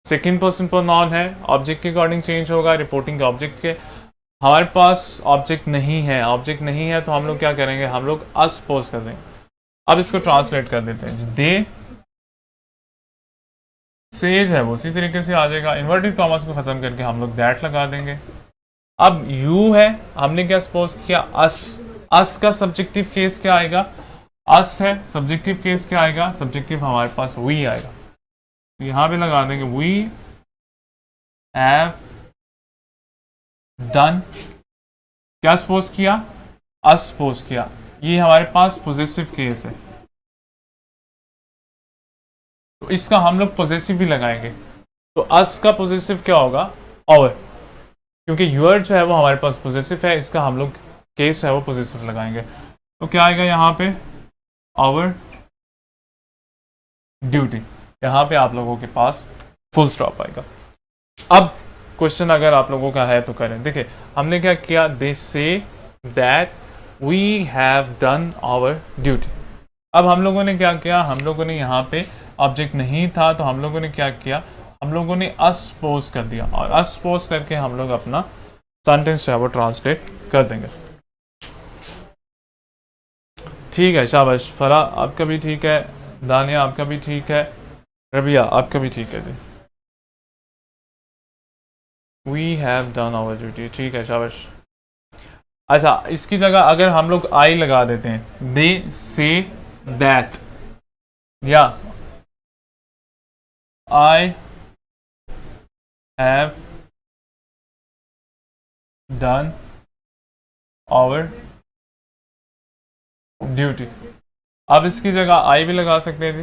A: सेकंड पर्सन प्रोनाउन है, ऑब्जेक्ट के अकॉर्डिंग चेंज होगा, रिपोर्टिंग के ऑब्जेक्ट के। हमारे पास ऑब्जेक्ट नहीं है, ऑब्जेक्ट नहीं है तो हम लोग क्या करेंगे? हम लोग असपोज कर देंगे। अब इसको ट्रांसलेट कर देते हैं। दे सेज है वो उसी तरीके से आ जाएगा, इन्वर्टेड कॉमर्स को खत्म करके हम लोग दैट लगा देंगे। अब यू है, हमने क्या सपोज किया? अस। अस का सब्जेक्टिव केस क्या आएगा? अस है, सब्जेक्टिव केस क्या आएगा? सब्जेक्टिव हमारे पास वी आएगा। यहां पे लगा देंगे वी हैव डन। क्या सपोज किया? अस सपोज किया। ये हमारे पास पॉजिटिव केस है। तो इसका हम लोग पॉजेसिव भी लगाएंगे, तो अस का पॉजेसिव क्या होगा, आवर, क्योंकि यूर जो है वो हमारे पास पॉजेसिव है, इसका हम लोग केस जो है वो पॉजेसिव लगाएंगे। तो क्या आएगा यहाँ पे, आवर ड्यूटी, यहाँ पे आप लोगों के पास फुल स्टॉप आएगा। अब क्वेश्चन अगर आप लोगों का है तो करें। देखिए हमने क्या किया, they say that we have done our duty. अब हम लोगों ने क्या किया, हम लोगों ने यहाँ पे ऑब्जेक्ट नहीं था तो हम लोगों ने क्या किया, हम लोगों ने असपोज कर दिया, और असपोज करके हम लोग अपना सेंटेंस जो है वो ट्रांसलेट कर देंगे। ठीक है, शाबाश। फरा आपका भी ठीक है, दानिया आपका भी ठीक है, रबिया आपका भी ठीक है जी। We have done our duty, ठीक है, शाबाश। अच्छा, इसकी जगह अगर हम लोग आई लगा देते हैं, दे से दैट, या I have done our duty. अब इसकी जगह आई भी लगा सकते हैं जी।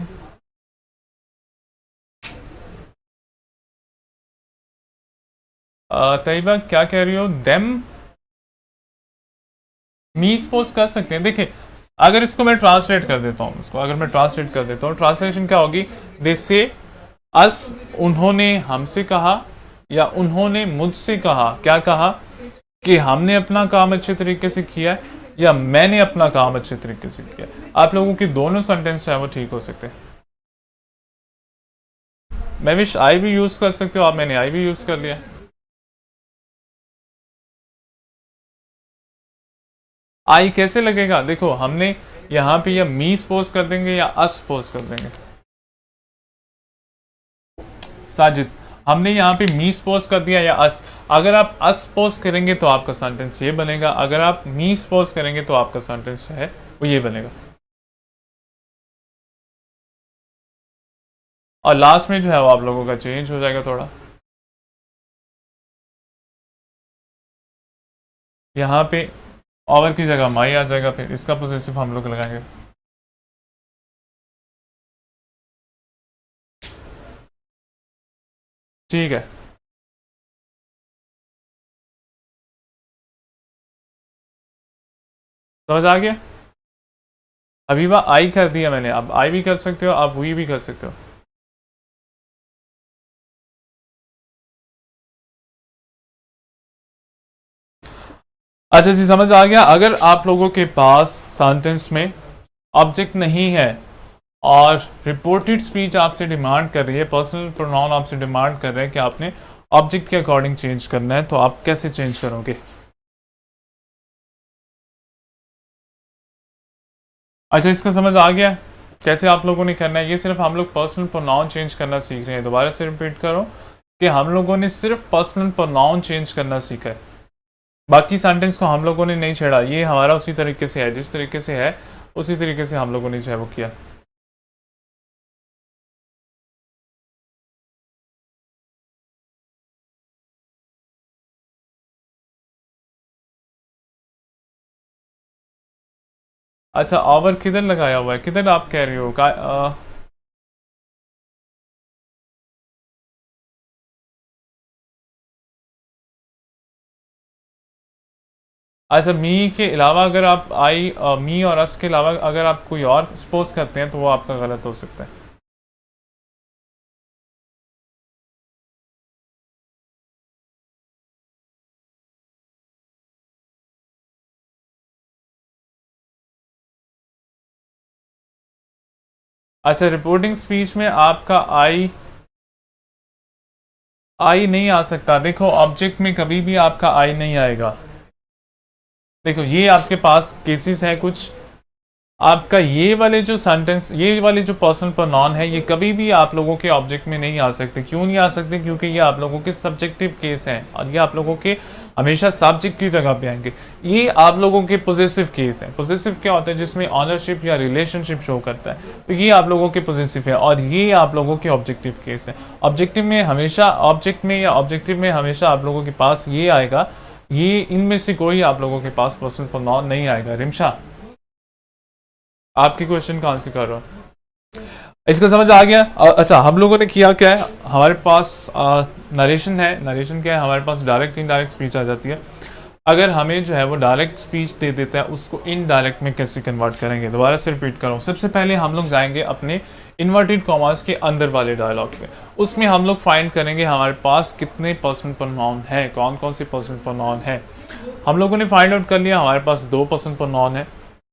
A: तैयबा क्या कह रही हो, देम मी सपोज कर सकते हैं। देखिए अगर इसको मैं ट्रांसलेट कर देता हूँ, इसको अगर मैं ट्रांसलेट कर देता हूँ, ट्रांसलेशन क्या होगी, दे से अस, उन्होंने हमसे कहा या उन्होंने मुझसे कहा, क्या कहा कि हमने अपना काम अच्छे तरीके से किया है या मैंने अपना काम अच्छे तरीके से किया। आप लोगों के दोनों सेंटेंस जो है वो ठीक हो सकते हैं। मैं विश आई भी यूज कर सकते हो आप, मैंने आई भी यूज कर लिया। आई कैसे लगेगा, देखो हमने यहाँ पे या मी सपोज कर देंगे या अस सपोज कर देंगे। साजिद हमने यहाँ पे मी सपोज कर दिया या अस, अगर आप अस सपोज करेंगे तो आपका सेंटेंस ये बनेगा, अगर आप मी सपोज करेंगे तो आपका सेंटेंस जो है वो ये बनेगा। और लास्ट में जो है वो आप लोगों का चेंज हो जाएगा थोड़ा, यहाँ पे ओवर की जगह माई आ जाएगा, फिर इसका पोजेसिव हम लोग लगाएंगे। ठीक है, समझ आ गया। अभी आई कर दिया मैंने, अब आई भी कर सकते हो, आप वी भी कर सकते हो। अच्छा जी, समझ आ गया। अगर आप लोगों के पास सेंटेंस में ऑब्जेक्ट नहीं है और रिपोर्टेड स्पीच आपसे डिमांड कर रही है, पर्सनल प्रोनाउन आपसे डिमांड कर रहे हैं कि आपने ऑब्जेक्ट के अकॉर्डिंग चेंज करना है, तो आप कैसे चेंज करोगे। अच्छा, इसका समझ आ गया कैसे आप लोगों ने करना है। ये सिर्फ हम लोग पर्सनल प्रोनाउन चेंज करना सीख रहे हैं। दोबारा से रिपीट करो कि हम लोगों ने सिर्फ पर्सनल प्रोनाउन चेंज करना सीखा है, बाकी सेंटेंस को हम लोगों ने नहीं छेड़ा। ये हमारा उसी तरीके से है, जिस तरीके से है उसी तरीके से हम लोगों ने जो है वो किया। अच्छा, ओवर किधर लगाया हुआ है, किधर आप कह रहे हो अच्छा, मी के अलावा अगर आप आई मी और अस के अलावा अगर आप कोई और सपोज करते हैं तो वो आपका गलत हो सकता है। अच्छा, रिपोर्टिंग स्पीच में आपका आई नहीं आ सकता। देखो ऑब्जेक्ट में कभी भी आपका आई नहीं आएगा। देखो ये आपके पास केसेस है कुछ, आपका ये वाले जो सेंटेंस, ये वाले जो पर्सनल प्रोनाउन है, ये कभी भी आप लोगों के ऑब्जेक्ट में नहीं आ सकते। क्यों नहीं आ सकते, क्योंकि ये आप लोगों के सब्जेक्टिव केस हैं और ये आप लोगों के हमेशा सब्जेक्ट की जगह पे आएंगे। ये आप लोगों के पॉजिटिव केस हैं। पॉजिटिव क्या होता है, जिसमें ऑनरशिप या रिलेशनशिप शो करता है, तो ये आप लोगों के पॉजिटिव है और ये आप लोगों के ऑब्जेक्टिव केस हैं। ऑब्जेक्टिव में हमेशा, ऑब्जेक्ट में या ऑब्जेक्टिव में हमेशा आप लोगों के पास ये आएगा, ये इनमें से कोई आप लोगों के पास पर्सनल प्रोनाउन नहीं आएगा। रिमशा, आपकी क्वेश्चन का आंसर कर रहा हूँ। इसका समझ आ गया? अच्छा, हम लोगों ने किया क्या है, हमारे पास नरेशन है। नरेशन क्या है, हमारे पास डायरेक्ट इनडायरेक्ट स्पीच आ जाती है। अगर हमें जो है वो डायरेक्ट स्पीच दे देता है, उसको इनडायरेक्ट में कैसे कन्वर्ट करेंगे, दोबारा से रिपीट कर रहा हूँ। सबसे पहले हम लोग जाएंगे अपने इन्वर्टेड कॉमास के अंदर वाले डायलॉग पे। उसमें हम लोग फाइंड करेंगे हमारे पास कितने पर्सन प्रोनाउन है, कौन कौन से पर्सन प्रोनाउन है। हम लोगों ने फाइंड आउट कर लिया हमारे पास 2 पर्सन प्रोनाउन है।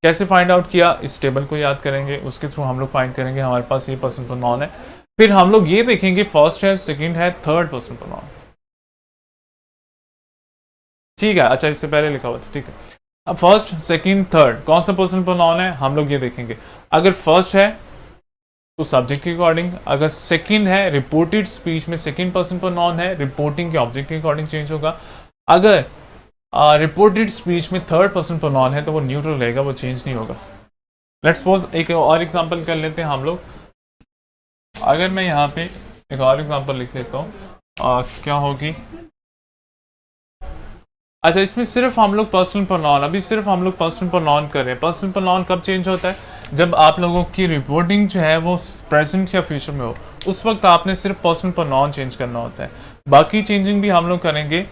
A: कैसे फाइंड आउट किया, इस टेबल को याद करेंगे, उसके थ्रू हम लोग फाइंड करेंगे हमारे पास ये पर्सन प्रोनाउन है। फिर हम लोग ये देखेंगे फर्स्ट है, सेकंड है, थर्ड पर्सन प्रोनाउन। ठीक है, अच्छा इससे पहले लिखा हुआ था, ठीक है। अब फर्स्ट सेकंड थर्ड कौन सा पर्सन प्रोनाउन है हम लोग ये देखेंगे। अगर फर्स्ट है तो सब्जेक्ट के अकॉर्डिंग, अगर सेकंड है रिपोर्टेड स्पीच में सेकंड पर्सन प्रोनाउन है, रिपोर्टिंग के ऑब्जेक्ट के अकॉर्डिंग चेंज होगा। अगर रिपोर्टेड स्पीच में थर्ड पर्सन प्रोनाउन है तो वो न्यूट्रल रहेगा, वो चेंज नहीं होगा। लेट्स सपोज एक और एग्जांपल कर लेते हैं हम लोग। अगर मैं यहाँ पे एक और एग्जांपल लिख लेता हूँ, क्या होगी। अच्छा, इसमें सिर्फ हम लोग पर्सनल प्रोनाउन, अभी सिर्फ हम लोग पर्सनल प्रोनाउन कर रहे हैं। पर्सनल प्रोनाउन कब चेंज होता है, जब आप लोगों की रिपोर्टिंग जो है वो प्रेजेंट या फ्यूचर में हो, उस वक्त आपने सिर्फ पर्सनल प्रोनाउन चेंज करना होता है। बाकी चेंजिंग भी हम लोग करेंगे।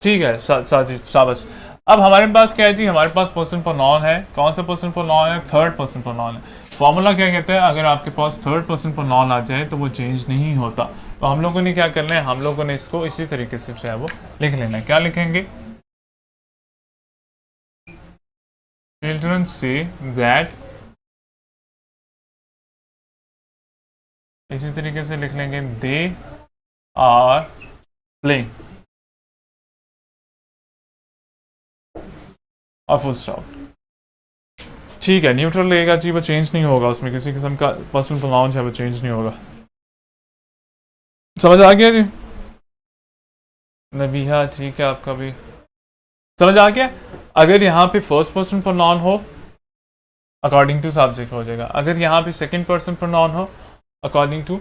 A: ठीक है, साजी शाबाश। अब हमारे पास क्या है जी, हमारे पास पर्सन प्रोनाउन है। कौन सा पर्सन प्रोनाउन है, थर्ड पर्सन प्रोनाउन है। फॉर्मूला क्या कहता है, अगर आपके पास थर्ड पर्सन प्रोनाउन आ जाए तो वो चेंज नहीं होता। तो हम लोगों ने क्या करना है, हम लोगों ने इसको इसी तरीके से जो है वो लिख लेना है। क्या लिखेंगे, चिल्ड्रन से दैट, इसी तरीके से लिख लेंगे दे आर प्लेइंग और फुल स्टॉप। ठीक है, न्यूट्रल लगेगा जी, वो चेंज नहीं होगा, उसमें किसी किस्म का पर्सनल प्रोनाउन है वो चेंज नहीं होगा। समझ आ गया जी नबीहा? ठीक है, आपका भी समझ आ गया। अगर यहाँ पे फर्स्ट पर्सन प्रोनाउन हो अकॉर्डिंग टू सब्जेक्ट हो जाएगा। अगर यहाँ पे सेकंड पर्सन प्रोनाउन हो अकॉर्डिंग टू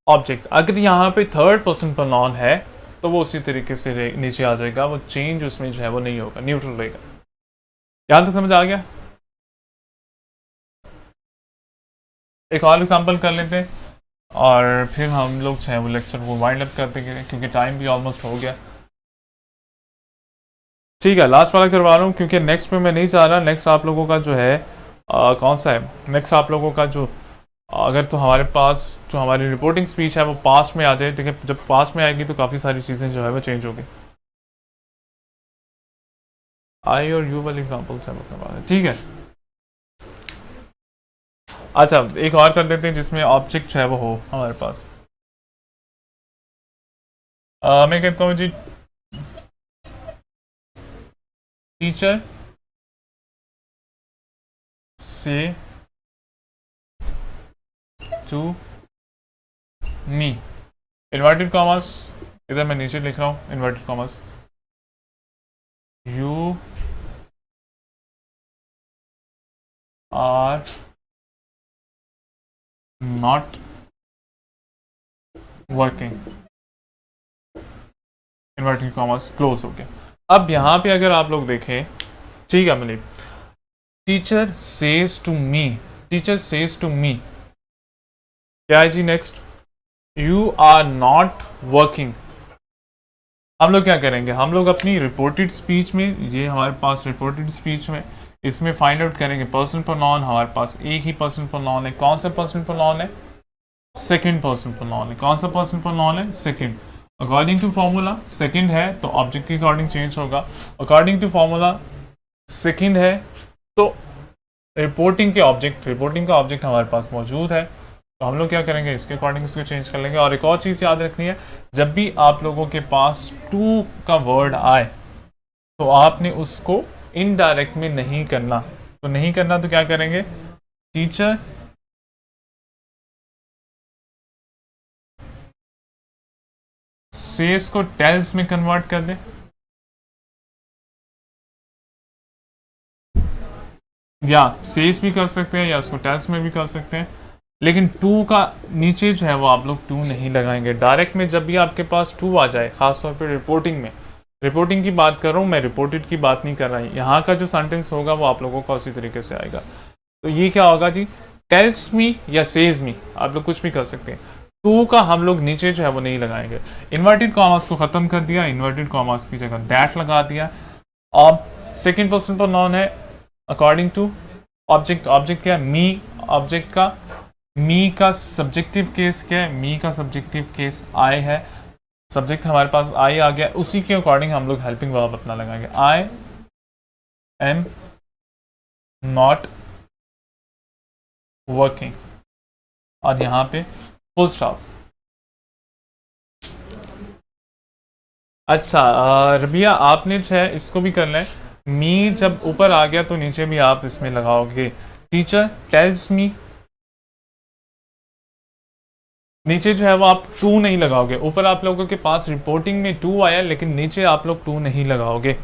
A: ऑब्जेक्ट। अगर यहाँ पे थर्ड पर्सन प्रोनाउन है तो वो उसी तरीके से नीचे आ जाएगा, वो चेंज उसमें जो है वो नहीं होगा, न्यूट्रल रहेगा। यहाँ तक समझ आ गया? एक और एग्जांपल कर लेते हैं और फिर हम लोग जो है वो लेक्चर को वाइंड अप कर देंगे, क्योंकि टाइम भी ऑलमोस्ट हो गया। ठीक है, लास्ट वाला करवा रहा हूँ क्योंकि नेक्स्ट में मैं नहीं चाह रहा। नेक्स्ट आप लोगों का जो है कौन सा है, नेक्स्ट आप लोगों का जो अगर तो हमारे पास जो हमारी रिपोर्टिंग स्पीच है वो पास्ट में आ जाए। ठीक है, जब पास्ट में आएगी तो काफ़ी सारी चीज़ें जो है वो चेंज होगी। आई और यू वाले एग्जाम्पल है, ठीक है। अच्छा, एक और कर देते हैं जिसमें ऑब्जेक्ट है वो हो हमारे पास। मैं कहता हूँ जी teacher say to me, inverted commas, इधर मैं नीचे लिख रहा हूँ inverted commas, you are not working, inverted commas close हो गया। अब यहाँ पे अगर आप लोग देखें, ठीक है मतलब teacher says to me, teacher says to me क्या है जी next, you are not working. हम लोग क्या करेंगे, हम लोग अपनी रिपोर्टेड स्पीच में, ये हमारे पास रिपोर्टेड स्पीच में, इसमें फाइंड आउट करेंगे पर्सन प्रोनाउन। हमारे पास एक ही पर्सन प्रोनाउन है। कौन सा पर्सन प्रोनाउन है, सेकंड पर्सन प्रोनाउन है। कौन सा पर्सन प्रोनाउन है, second. According to formula second है तो ऑब्जेक्ट के अकॉर्डिंग चेंज होगा। अकॉर्डिंग टू फॉर्मूला सेकंड है तो रिपोर्टिंग के ऑब्जेक्ट, रिपोर्टिंग का ऑब्जेक्ट हमारे पास मौजूद है, तो हम लोग क्या करेंगे, इसके अकॉर्डिंग इसको चेंज कर लेंगे। और एक और चीज़ याद रखनी है, जब भी आप लोगों के पास टू का वर्ड आए तो आपने उसको इनडायरेक्ट में नहीं करना। तो नहीं करना तो क्या करेंगे, टीचर सेस को टेल्स में कन्वर्ट कर दे, या सेस भी कर सकते हैं या उसको टेल्स में भी कर सकते हैं, लेकिन टू का नीचे जो है वो आप लोग टू नहीं लगाएंगे। डायरेक्ट में जब भी आपके पास टू आ जाए, खासतौर पे रिपोर्टिंग में, रिपोर्टिंग की बात कर रहा हूँ मैं, रिपोर्टेड की बात नहीं कर रहा। यहाँ का जो सेंटेंस होगा वो आप लोगों का उसी तरीके से आएगा। तो ये क्या होगा जी, टेल्स मी या सेज मी, आप लोग कुछ भी कर सकते हैं। टू का हम लोग नीचे जो है वो नहीं लगाएंगे। इन्वर्टेड कॉमास को खत्म कर दिया, इन्वर्टेड कॉमास की जगह दैट लगा दिया। अब सेकंड पर्सन प्रोनाउन है अकॉर्डिंग टू ऑब्जेक्ट। ऑब्जेक्ट क्या है? मी। ऑब्जेक्ट का मी का सब्जेक्टिव केस क्या है? मी का सब्जेक्टिव केस आई है। सब्जेक्ट हमारे पास आई आ गया, उसी के अकॉर्डिंग हम लोग हेल्पिंग वर्ब अपना लगाएंगे। आई एम नॉट वर्किंग, और यहाँ पे फुल स्टॉप। अच्छा रबिया, आपने जो है इसको भी करना है। मी जब ऊपर आ गया तो नीचे भी आप इसमें लगाओगे। टीचर टेल्स मी, नीचे जो है वो आप टू नहीं लगाओगे। ऊपर आप लोगों के पास रिपोर्टिंग में टू आया, लेकिन नीचे आप लोग टू नहीं लगाओगे।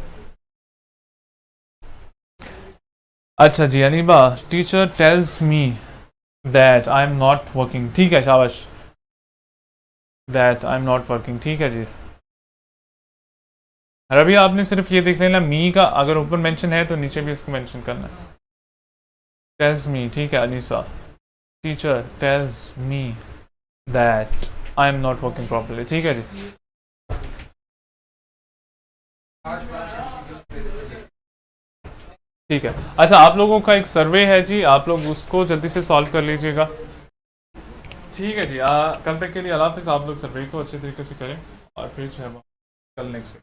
A: अच्छा जी Aniba, teacher tells me that I am not working. ठीक है, शाबाश। That I am not working, ठीक है जी। रवि आपने सिर्फ ये देख लेना, मी का अगर ऊपर मेंशन है तो नीचे भी इसको मेंशन करना है। टेल्स मी, ठीक है Anisa. Teacher tells me that I am not working properly, ठीक है जी। ठीक है। अच्छा, आप लोगों का एक सर्वे है जी, आप लोग उसको जल्दी से सॉल्व कर लीजिएगा। ठीक है जी। कल तक के लिए अल्लाह हाफिज़। आप लोग सर्वे को अच्छे तरीके से करें और फिर जो है वो कल नेक्स्ट